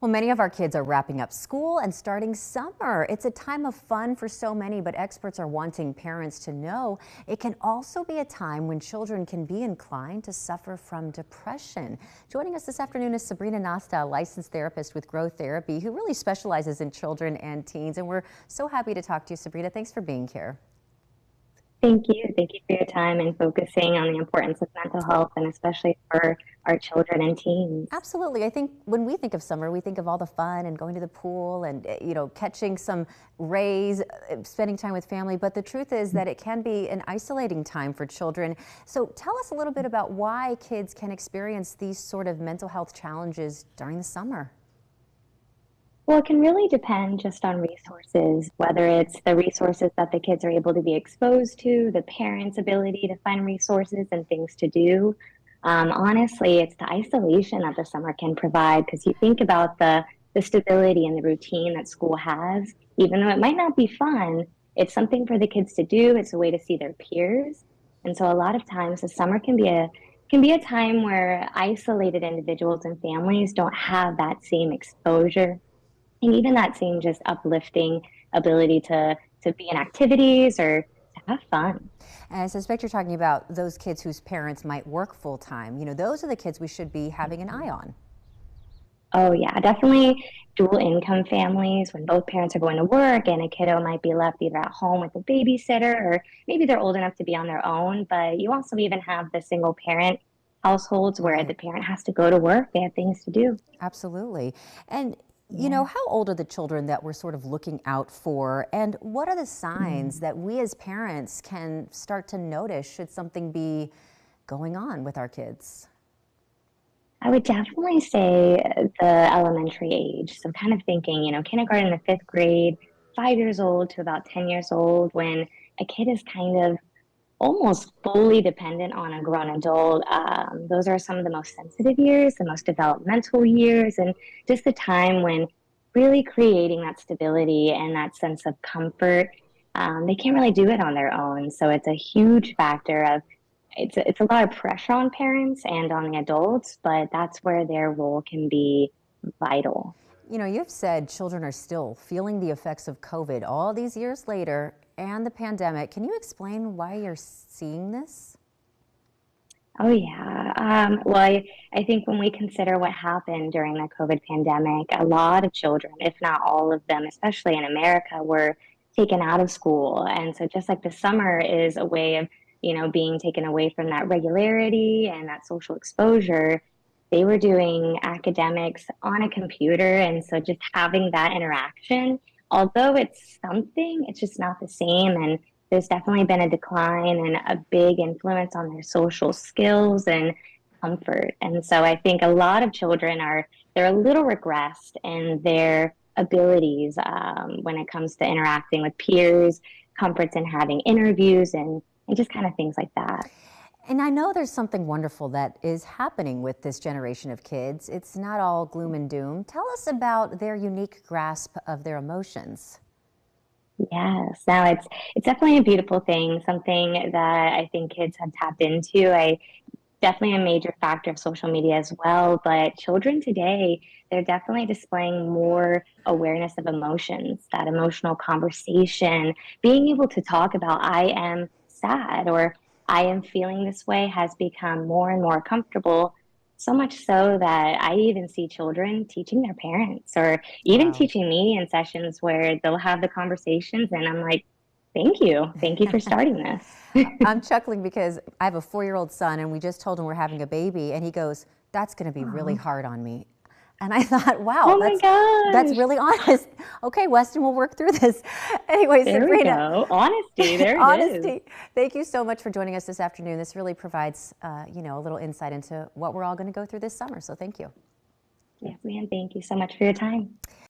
Well, many of our kids are wrapping up school and starting summer. It's a time of fun for so many, but experts are wanting parents to know it can also be a time when children can be inclined to suffer from depression. Joining us this afternoon is Sabrina Nasta, a licensed therapist with Growth Therapy, who really specializes in children and teens. And we're so happy to talk to you, Sabrina. Thanks for being here. Thank you. Thank you for your time and focusing on the importance of mental health and especially for our children and teens. Absolutely. I think when we think of summer, we think of all the fun and going to the pool and, catching some rays, spending time with family. But the truth is that it can be an isolating time for children. So tell us a little bit about why kids can experience these sort of mental health challenges during the summer. Well, it can really depend just on resources, whether it's the resources that the kids are able to be exposed to, the parents' ability to find resources and things to do. Honestly, it's the isolation that the summer can provide because you think about the stability and the routine that school has, even though it might not be fun, it's something for the kids to do. It's a way to see their peers. And so a lot of times the summer can be a time where isolated individuals and families don't have that same exposure and even that same just uplifting ability to be in activities or to have fun. And I suspect you're talking about those kids whose parents might work full time. Those are the kids we should be having an eye on. Oh yeah, definitely dual income families when both parents are going to work and a kiddo might be left either at home with a babysitter or maybe they're old enough to be on their own. But you also even have the single parent households where the Right. parent has to go to work. They have things to do. Absolutely. And Yeah. how old are the children that we're sort of looking out for? And what are the signs that we as parents can start to notice should something be going on with our kids? I would definitely say the elementary age. So kind of thinking, kindergarten to fifth grade, 5 years old to about 10 years old, when a kid is kind of almost fully dependent on a grown adult. Those are some of the most sensitive years, the most developmental years, and just the time when really creating that stability and that sense of comfort. They can't really do it on their own. So it's a huge factor of it's a lot of pressure on parents and on the adults, but that's where their role can be vital. You've said children are still feeling the effects of COVID all these years later and the pandemic. Can you explain why you're seeing this? Oh yeah. I think when we consider what happened during the COVID pandemic, a lot of children, if not all of them, especially in America, were taken out of school. And so just like the summer is a way of, being taken away from that regularity and that social exposure, they were doing academics on a computer. And so just having that interaction, although it's something, it's just not the same. And there's definitely been a decline and a big influence on their social skills and comfort. And so I think a lot of children they're a little regressed in their abilities when it comes to interacting with peers, comforts in having interviews and just kind of things like that. And I know there's something wonderful that is happening with this generation of kids. It's not all gloom and doom. Tell us about their unique grasp of their emotions. Yes, no, it's definitely a beautiful thing, something that I think kids have tapped into. I definitely a major factor of social media as well. But children today, they're definitely displaying more awareness of emotions, that emotional conversation, being able to talk about, I am sad or I am feeling this way has become more and more comfortable. So much so that I even see children teaching their parents or even Wow. teaching me in sessions where they'll have the conversations. And I'm like, thank you. Thank you for starting this. I'm chuckling because I have a 4-year-old son and we just told him we're having a baby and he goes, "That's going to be really Aw. hard on me." And I thought, wow, Oh my that's gosh. really honest. Okay, Weston, we'll work through this. Anyway, There we Sabrina, go. Honesty. There it is. honesty. Thank you so much for joining us this afternoon. This really provides, a little insight into what we're all going to go through this summer. So thank you. Yes, ma'am. Thank you so much for your time.